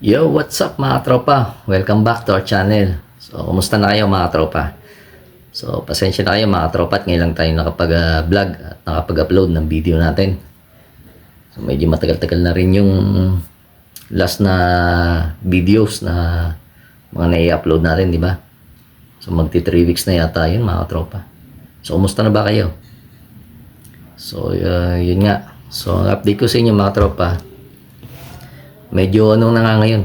Yo, what's up mga tropa? Welcome back to our channel. So, kumusta na kayo mga tropa? So, pasensya na kayo mga tropa at ngayon lang tayo nakapag-vlog at nakapag-upload ng video natin. So, medyo matagal-tagal na rin yung last na videos na mga nai-upload natin, di ba? So, magti 3 weeks na yata yun mga tropa. So, kumusta na ba kayo? So, yun nga. So, ang update ko sa inyo mga tropa, medyo anong na nga ngayon,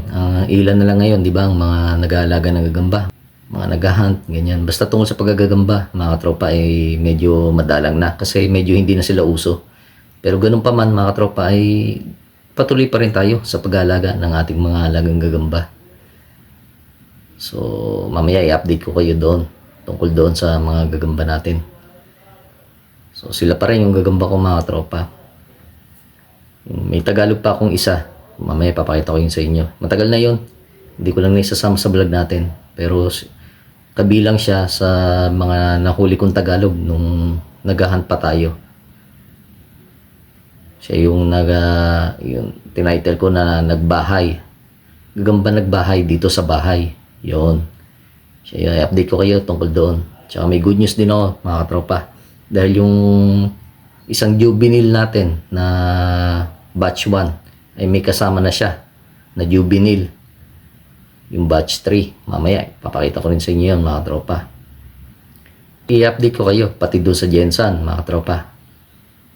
ilan na lang ngayon, di ba, ang mga nag-aalaga ng gagamba, mga nag-hunt, ganyan. Basta tungkol sa paggagagamba, mga tropa, ay medyo madalang na kasi medyo hindi na sila uso. Pero ganun pa man, mga tropa, ay patuloy pa rin tayo sa pag-aalaga ng ating mga alagang gagamba. So, mamaya i-update ko kayo doon, tungkol doon sa mga gagamba natin. So, sila pa rin yung gagamba ko, mga tropa. May Tagalog pa akong isa. Mamaya papakita ko yun sa inyo. Matagal na yun. Hindi ko lang naisasama sa vlog natin. Pero kabilang siya sa mga nahuli kong Tagalog nung naghahunt pa tayo. Siya yung yung tinitle ko na nagbahay. Gagamba nagbahay dito sa bahay. Yun. Siya yung update ko kayo tungkol doon. Tsaka may good news din ako mga tropa. Dahil yung isang juvenile natin na batch 1 ay may kasama na siya na juvenile, yung batch 3. Mamaya papakita ko rin sa inyo yan mga tropa. I-update ko kayo pati doon sa Jensan mga tropa.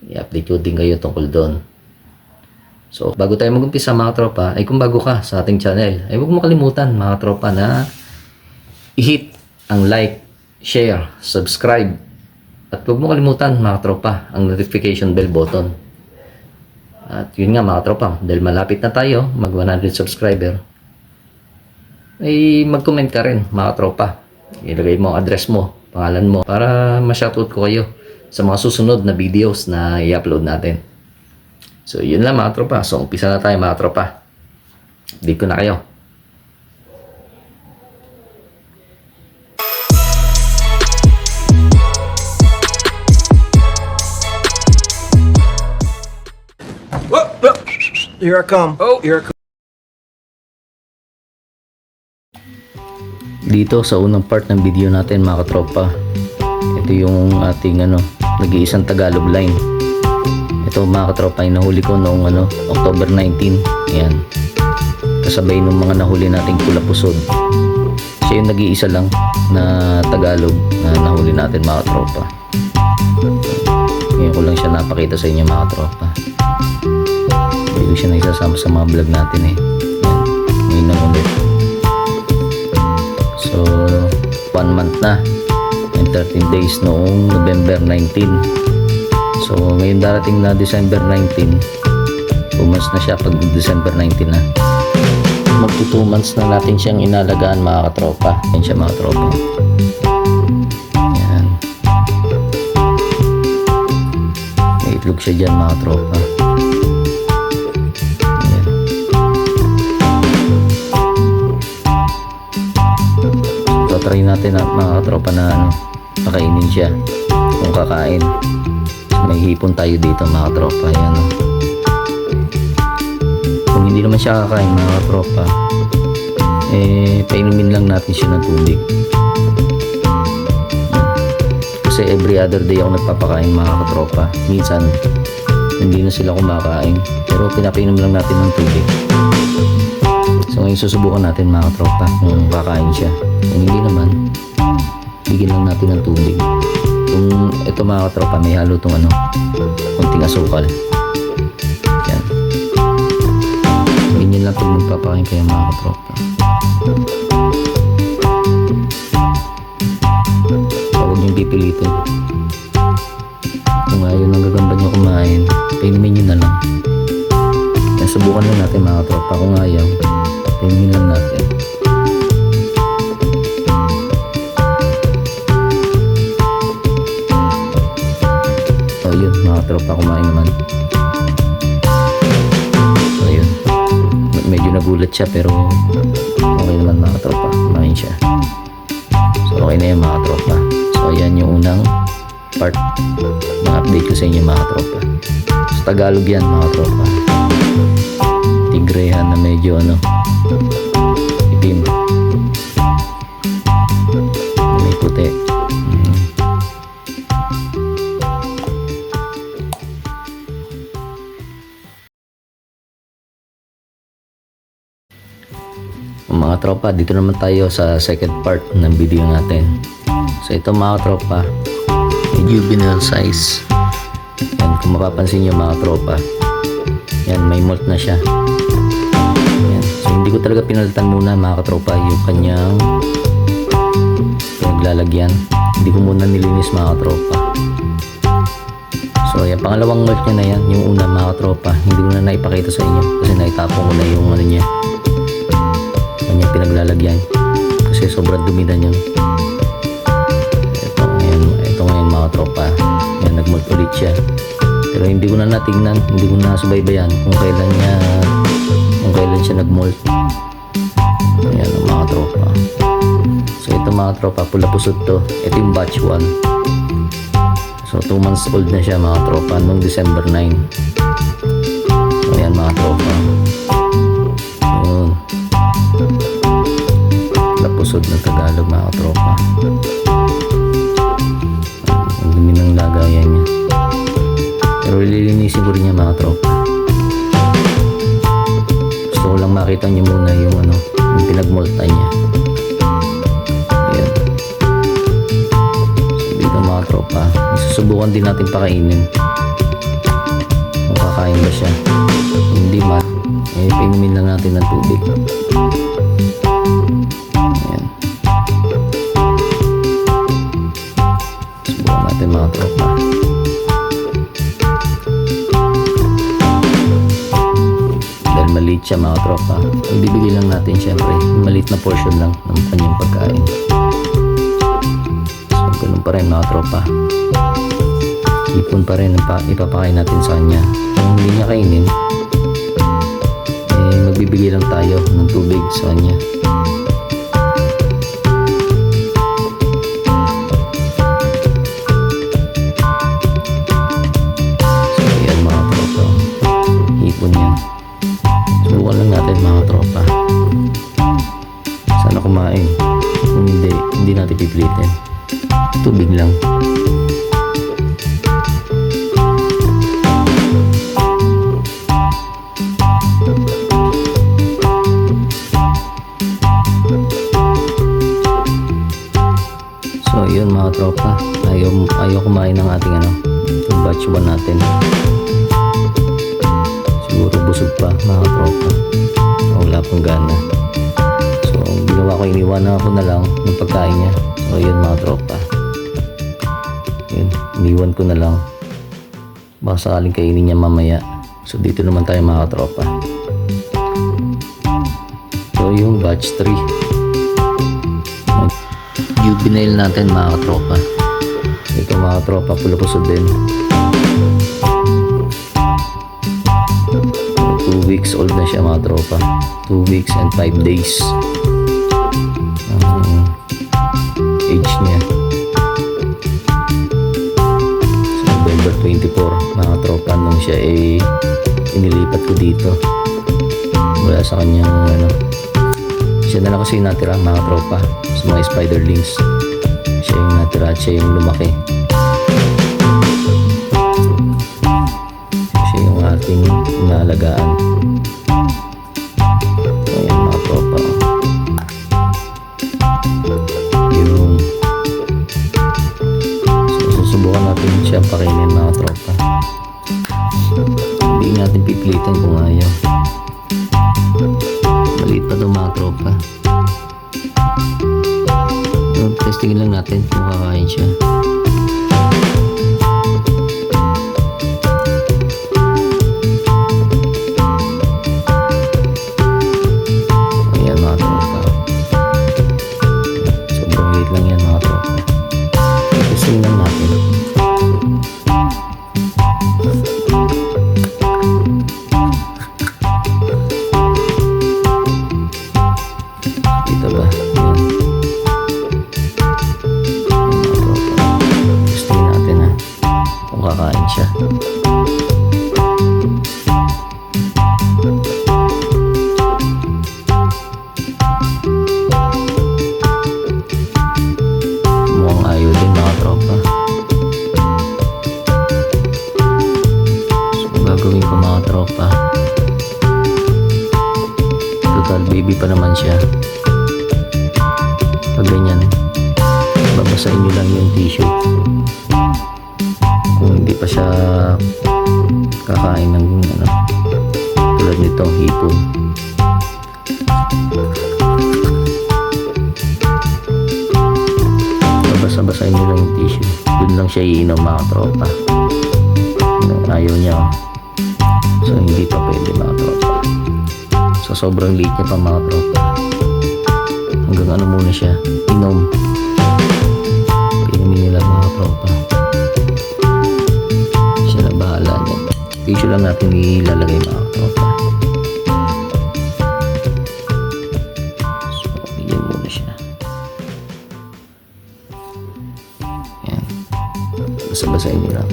I-update ko din kayo tungkol doon. So bago tayo mag-umpisa mga tropa, ay kung bago ka sa ating channel, ay huwag mo kalimutan mga tropa na i-hit ang like, share, subscribe, at huwag mo kalimutan mga tropa ang notification bell button. At yun nga mga tropa, dahil malapit na tayo mag 100 subscriber, ay mag-comment ka rin mga tropa. Ilagay mo ang address mo, pangalan mo, para ma-shoutout ko kayo sa mga susunod na videos na i-upload natin. So yun lang mga tropa. So umpisa na tayo mga tropa. Dito na kayo. Here I come. Oh, here I come. Dito sa unang part ng video natin mga katropa, ito yung ating nag-iisang Tagalog line. Ito mga katropa ay nahuli ko noong October 19. Ayan, kasabay nung mga nahuli nating pula-pusod. Siya yung nag-iisa lang na Tagalog na nahuli natin mga katropa. Ngayon ko lang siya napakita sa inyo mga katropa. Hindi ko siya naisasama sa mga vlog natin eh. Yan. Ngayon lang ulit. So 1 month na and 13 days noong November 19. So ngayon darating na December 19. 2 months na siya pag December 19 na. Magto 2 months na natin siyang inalagaan mga katropa. Yan siya mga katropa. Yan. May itlog siya dyan mga katropa. Try natin mga katropa na pakainin siya kung kakain. So, may hipon tayo dito mga katropa. Ayan, kung hindi naman siya kakain mga katropa, painumin lang natin siya ng tubig. Kasi every other day ako nagpapakain mga katropa. Minsan hindi na sila kumakain, pero pinapainom lang natin ng tubig. So ngayon susubukan natin mga katropa kung kakain siya. Kung hindi naman, bigyan lang natin ng tubig. Kung ito mga katropa, may halo itong konting asukal. Yan. Ganyan lang pag magpapakain kayo mga katropa. So huwag niyong pipilitin. Kung ayaw ng gagamba niyo kumain, painumin niyo na lang. Yan, subukan lang natin mga katropa. Kung ayaw, painumin lang natin. So yun mga tropa, kumain naman. So yun, medyo nagulat siya pero okay naman mga tropa, kumain siya. So okay na yun mga tropa. So ayan yung unang part na update ko sa inyo mga tropa. Sa Tagalog yan mga tropa. tigrehan na medyo itim. May puti. Mga tropa, dito naman tayo sa second part ng video natin. So ito mga tropa, juvenile size. Yan, kung mapapansin nyo mga tropa, yan, may molt na siya. Yan. So hindi ko talaga pinalitan muna mga tropa yung kanyang pinaglalagyan. Hindi ko muna nilinis mga tropa. So yan, pangalawang molt niya na yan. Yung una mga tropa, hindi ko na naipakita sa inyo kasi naitapon ko na yung niya, kanyang pinaglalagyan kasi sobrang dumi na yun. Ito ngayon mga tropa, yan, nagmold ulit siya, pero hindi ko na natignan, hindi ko na subaybayan kung kailan siya nagmold. Ayan mga tropa. So ito mga tropa, pula pusod to. Ito yung batch 1. So 2 months old na siya mga tropa noong December 9. So ayan mga tropa, yun, lapusod ng Tagalog mga tropa. Ang dumi ng lagayan niya, pero lilinisin ko rin niya mga tropa. Gusto ko lang makita niyo muna yung yung pinagmolta niya. Ayan. So dito mga tropa, susubukan din natin pakainin kung kakain ba siya. Hindi man, painumin lang natin ng tubig. Mga tropa, dahil maliit siya mga tropa, ibibigay lang natin syempre maliit na portion lang ng kanyang pagkain. So ganun pa rin mga tropa, ipon pa rin ipapakain natin sa kanya. Kung hindi niya kainin, magbibigay lang tayo ng tubig sa kanya. Subukan lang natin mga tropa, sana kumain. Kung hindi natin pipilitin, tubig lang. So yun mga tropa, ayaw kumain ng ating yung batch 1 natin. Siguro busog pa mga tropa, wala pang gana. So ang ginawa ko, iniwanan ako na lang ng pagkain niya. So yun mga tropa, yun, iniwan ko na lang, baka sakaling kainin niya mamaya. So dito naman tayo mga tropa. So yung batch 3, juvenile natin mga tropa. Ito mga tropa, pula pusod din. 2 weeks old na siya mga tropa. 2 weeks and 5 days age niya. So, November 24 mga tropa nung siya inilipat ko dito wala sa kanyang siya na lang kasi yung natira mga tropa sa mga spiderlings. Siya yung natira at siya yung lumaki. Siya yung ating inaalagaan. Ayan mga tropa, yung susubukan natin siya pakainin mga tropa. Hindi natin pipilitin kung ayaw. Maliit pa ito mga tropa. Testingin lang natin kung kakain siya. Ayan mga tropa, sobrang liit lang yan mga tropa. Testingin lang natin. Dito ba? Ayan. Kung kakain siya. Gabi pa naman siya. Pag ganyan, babasahin nyo lang yung tissue. Kung hindi pa siya kakain ng tulad nito, hipon. Babasahin nyo lang yung tissue. Doon lang siya iinom mga tropa. Ayaw niya. So hindi pa pwede mga tropa. So sobrang liit niya pa mga tropa. Hanggang ano muna siya, inom. Inumin niya lang mga tropa. Siya na bahala niya. Tissue lang natin ilalagay mga tropa. So bigyan muna siya. Yan. Basa-basahin niyo lang.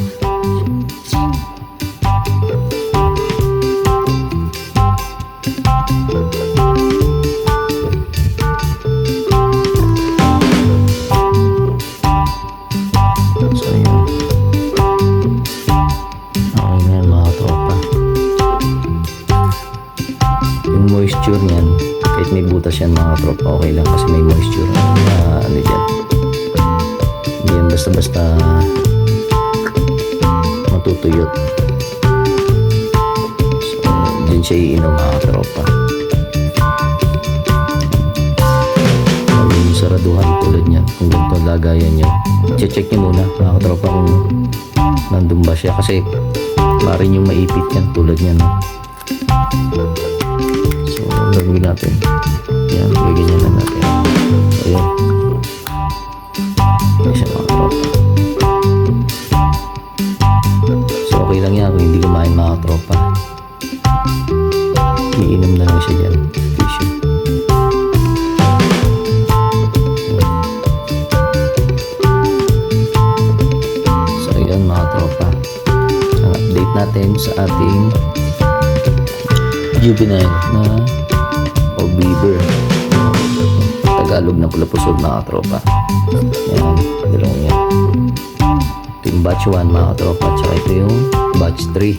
So yun. Okay na yan mga tropa. Yung moisture niyan, kahit may butas yan mga tropa, okay lang kasi may moisture na ano dyan. Hindi yan basta-basta matutuyot. So dyan siya iinom mga tropa. Yung saraduhan tulad niyan, kung ganito lagayan niyo, check nyo muna mga katropa kung nandun ba siya kasi maaaring yung maipit yan tulad niyan, no? So ang gagawin natin yan, gaganyan lang natin. So yun, yan siya mga katropa. So okay lang yan kung hindi kumain mga katropa, iinom na lang siya dyan tissue. Natin sa ating juvenile na o beaver, Tagalog na pula-pusod mga tropa. Yan, dalawang yan. Ito yung batch 1 mga tropa, tsaka ito yung batch 3.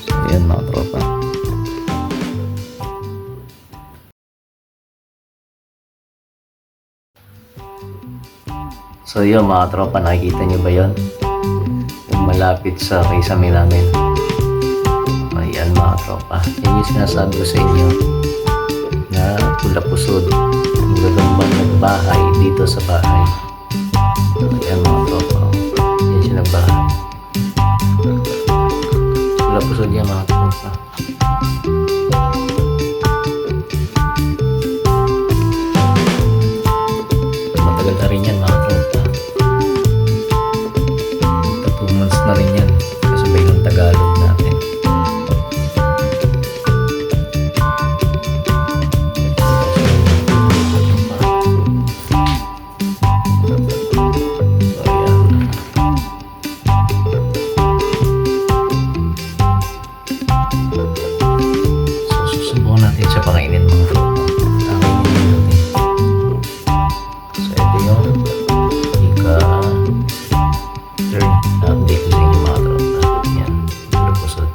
So yan mga tropa. So yun mga tropa, nakikita nyo ba yun? Yung malapit sa kisame namin. Ayan mga tropa. Yan yung sinasabi ko sa inyo na pula-pusod. Yung gagambang nagbahay dito sa bahay. Ayan mga tropa. Yan siya nagbahay. Pula-pusod yan mga tropa. Matagal na rin yan mga tropa. Na rin yan kasabay ng Tagalog natin. So ayan. So susubukan natin siya pakainin mga tropa. So ito yung third update ko sa inyo mga tropa. Yan, pula-pusod.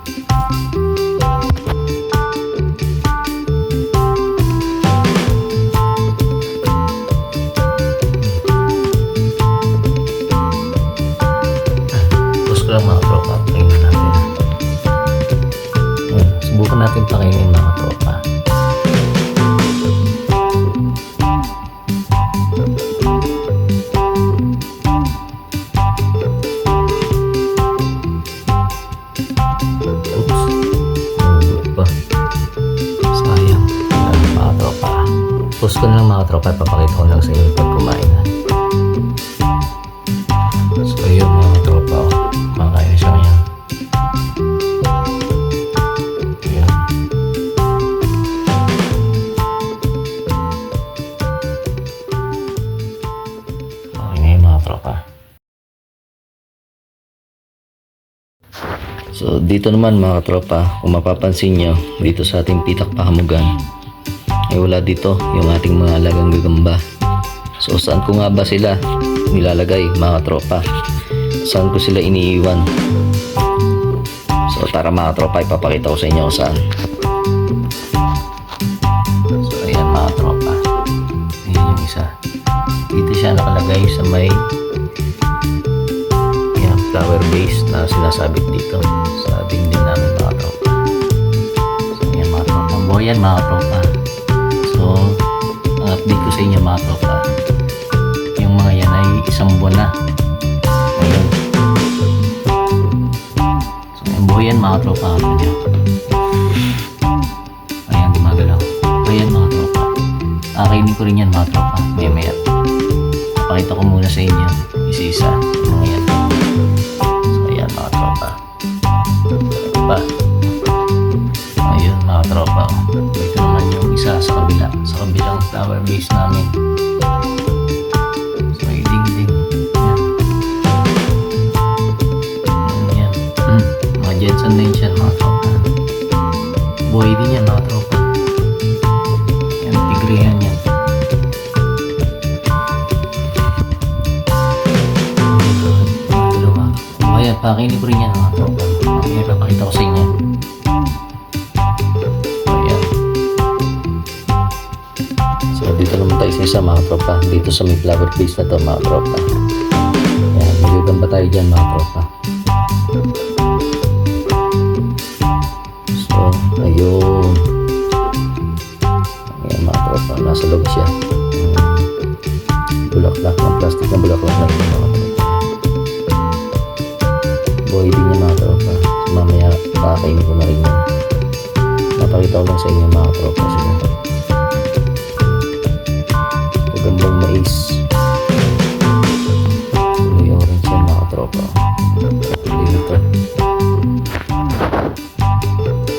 Tapos ko lang mga tropa, pakainin natin. Subukan natin pakainin mga tropa. Post ko na lang mga tropa, papakita ko lang sa inyo pag kumain na. So yun mga tropa, makain na siya ngayon. Ayan. Okay na yun mga tropa. So dito naman mga tropa, kung mapapansin nyo dito sa ating pitak pahamugan, ay wala dito yung ating mga alagang gagamba. So saan ko nga ba sila nilalagay mga tropa? Saan ko sila iniiwan? So tara mga tropa, ipapakita ko sa inyo kung saan. isa. Dito siya nakalagay sa may yan, flower base na sinasabit dito sa dingding namin mga tropa. So yan mga tropa. Buhay yan mga tropa. So ang update ko sa inyo mga tropa, yung mga yan ay isang buwan na ngayon. So yan buhay yan mga tropa. Ayan gumagalaw. Ayan mga tropa. Akainin ko rin yan mga tropa. Maya maya pakita ko muna sa inyo isa-isa mga yan. So ayan mga tropa. Ba? Ayun mga tropa. Ito naman yung isa sa kabila, sa kabilang flower base namin. So may ding-ding. Yan. Yan. Mga Jensen na yun siya mga tropa. Buhay din yan mga tropa. Yan, tigrihan yan. Ayan, pakinin ko rin yan mga tropa. Mamaya papakita ko sa inyo. Ayan. So dito naman tayo sa isa mga tropa. Dito sa may flower base na to mga tropa. Ayan, magagamba tayo dyan mga tropa. So, ayun. Ayan mga tropa, nasa loob siya. Bulaklak ng plastic na bulaklak na ito mga tropa. Buhay din niya mga tropa. So, mamaya pakakainin ko na rin yan. Napakita ko lang sa inyo mga tropa. Sige. Gagambang mais. May orange yan mga tropa. Dito.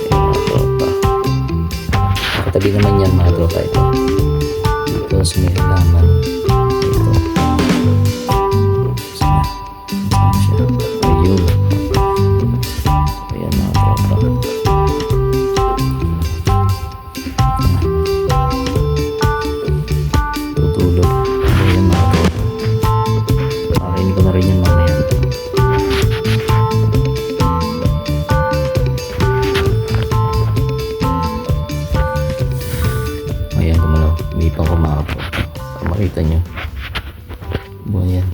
Ayan mga tropa. Katabi naman yan mga tropa ito. Dito sa may halaman. Dito. Saan siya? Ayun. Ayan mga tropa. Tutulog. Ayan mga tropa. Makainin ko na rin yan mamaya. Ayan gumalaw. Umipang ko mga tropa. Para makita nyo. Buhay yan.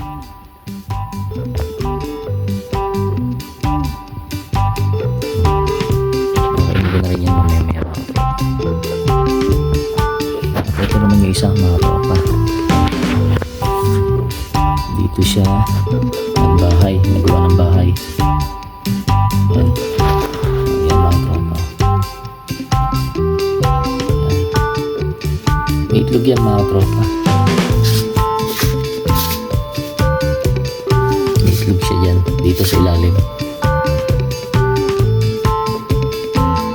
Ito naman yung isang mga tropa. Dito siya nagbahay, nagawa ng bahay. Yan. Yan mga tropa. Yan. May itlog yan mga tropa. May itlog siya dyan, dito sa ilalim.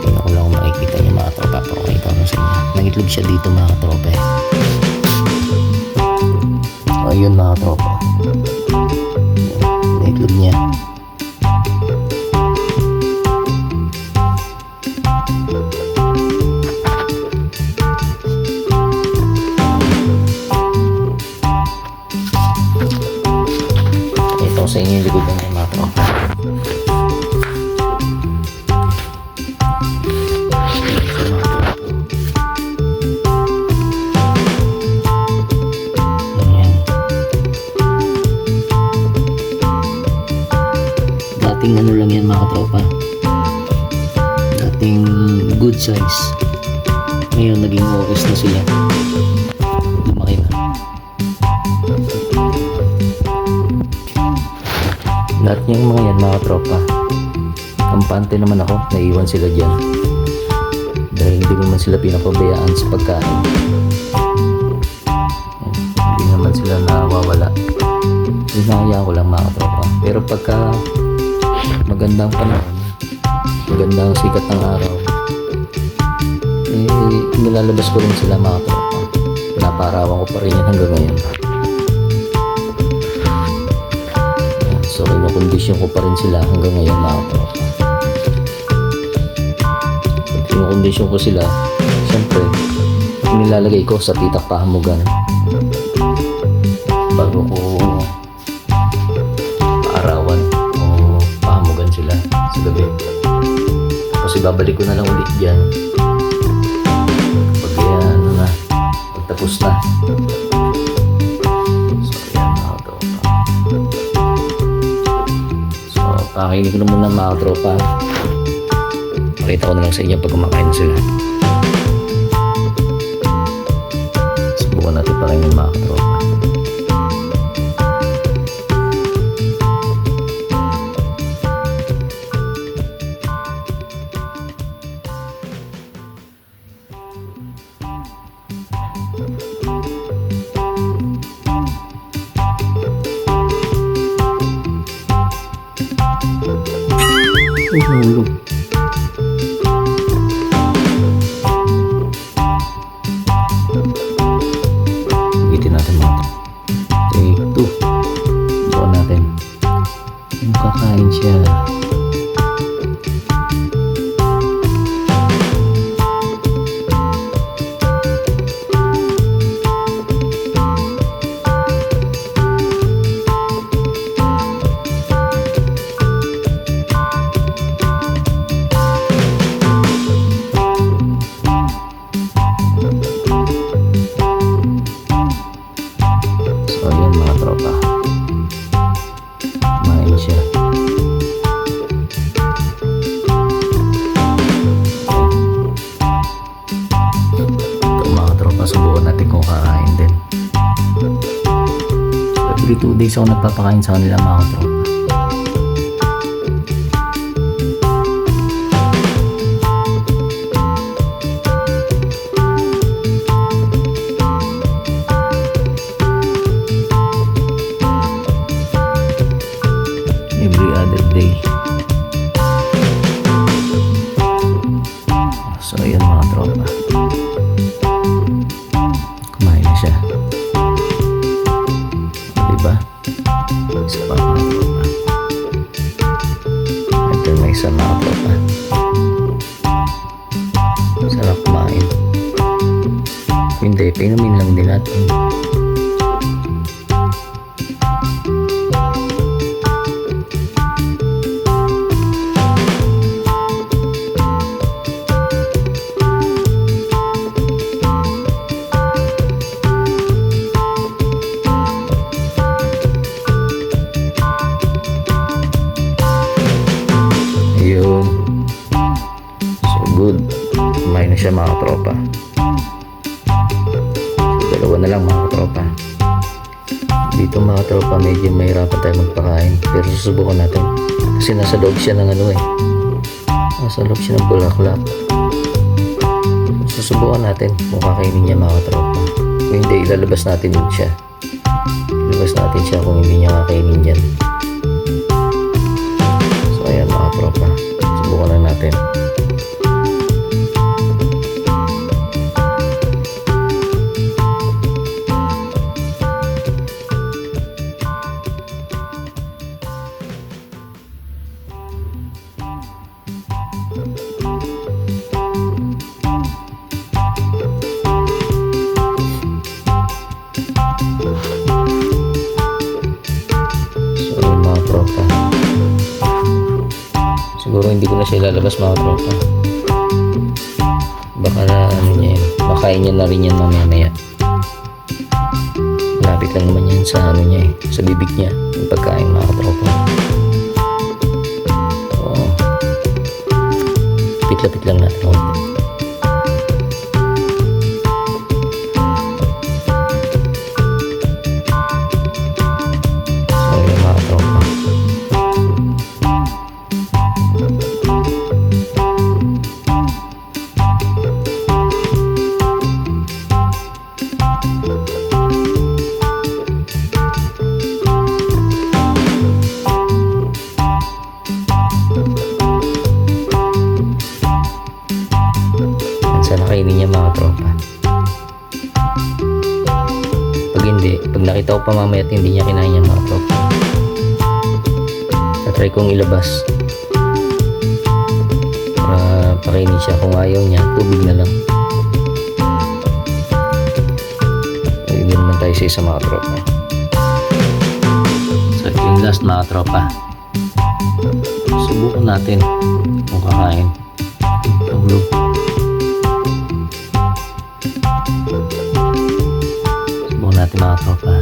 Tingnan ko lang kung makikita niya mga tropa. Pakita ko sa inyo. Nangitlog siya dito mga tropa. Ayun mga tropa. Nangitlog niya. Ito ko sa inyo yung likodan niya mga tropa. Dating ano lang yan mga tropa, dating good size. Ngayon naging okis na sila, lumaki na. Lahat niyang mga yan mga tropa, kampante naman ako, naiwan sila dyan dahil hindi naman sila pinapabayaan sa pagkain. Hindi naman sila nawawala, hinahayaan ko lang mga tropa. Pero pagka magandang panahon, magandang sikat ng araw, nilalabas ko rin sila mga tropa. Pinaparawan ko pa rin yan hanggang ngayon. So kinukondisyon ko pa rin sila hanggang ngayon mga tropa. Pag kinukondisyon ko sila, syempre nilalagay ko sa pitak pahamugan bago ko paarawan o pahamugan sila sa gabi. Tapos ibabalik ko na lang ulit dyan pag ano na, pagtapos na. Pakainin ko na muna mga tropa. Pakita ko na lang sa inyo pag kumakain sila. Subukan natin pakainin mga tropa. Hulog. Gigitin natin mga to. Take 2. Bukan natin. Yung kakain siya. So ayan mga tropa, kumain siya. Ito mga tropa, subukan natin kung kakain din. So every 2 days ako nagpapakain sa kanila mga tropa. Every other day. So ayun mga tropa, kumain na siya. Diba? Isa pa mga tropa. Ito na isa mga tropa. Sarap kumain. Kung hindi, pinumin lang din natin. So good. Kumain na siya mga tropa. So, dalawa na lang mga tropa. Dito mga tropa, medyo mahirapan tayo magpakain. Pero susubukan natin. Kasi nasa loob siya ng ano eh. Nasa loob siya ng bulaklak. Susubukan natin kung kakainin niya mga tropa. Kung hindi, ilalabas natin siya. Ilalabas natin siya kung hindi niya kakainin yan. So ayan mga tropa, subukan na natin. So mga tropa, siguro hindi ko na siya ilalabas mga tropa. Baka na ano niya yun, makain niya na rin yan mamaya. Malapit lang naman yan sa ano niya eh, sa bibig niya, yung pagkain mga tropa. So lapit lang natin konti. So yun mga tropa, sana kainin niya mga tropa. Pag hindi, pag nakita ko pa mamaya at hindi niya kinain niya mga tropa, tatry kong ilabas para pakainin siya. Kung ayaw niya, tubig na lang. Hindi naman tayo sa isa mga tropa. So yung last mga tropa, subukan natin kung kakain. Tulog. Subukan natin mga tropa.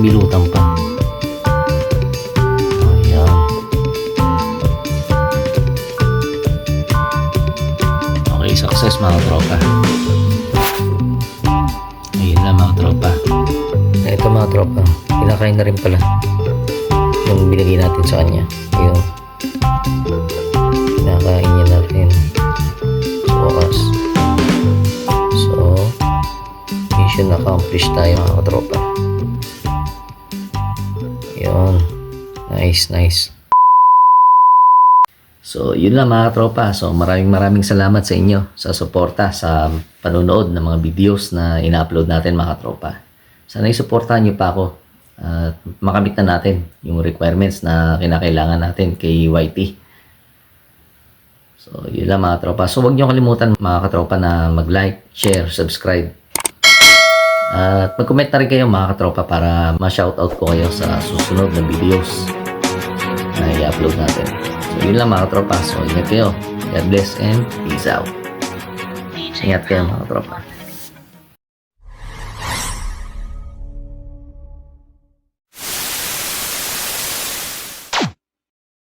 may lutang pa. Ayan. Okay, success mga tropa. Ayun lang mga tropa. Ito mga tropa, pinakain na rin pala yung binigay natin sa kanya. Ayun. Pinakain niya na rin sa wakas. So, mission accomplished tayo mga katropa. Ayun. Nice. So, yun lang mga katropa. So, maraming salamat sa inyo sa suporta sa panonood ng mga videos na ina-upload natin mga katropa. Sana isuportahan nyo pa ako at makamit na natin yung requirements na kinakailangan natin kay YT. So, yun lang mga tropa. So, huwag nyo kalimutan mga katropa na mag-like, share, subscribe. At mag-comment na rin kayo mga katropa para ma-shoutout ko kayo sa susunod na videos na i-upload natin. So, yun lang mga katropa. So, ingat kayo. God bless and peace out. Ingat kayo mga katropa.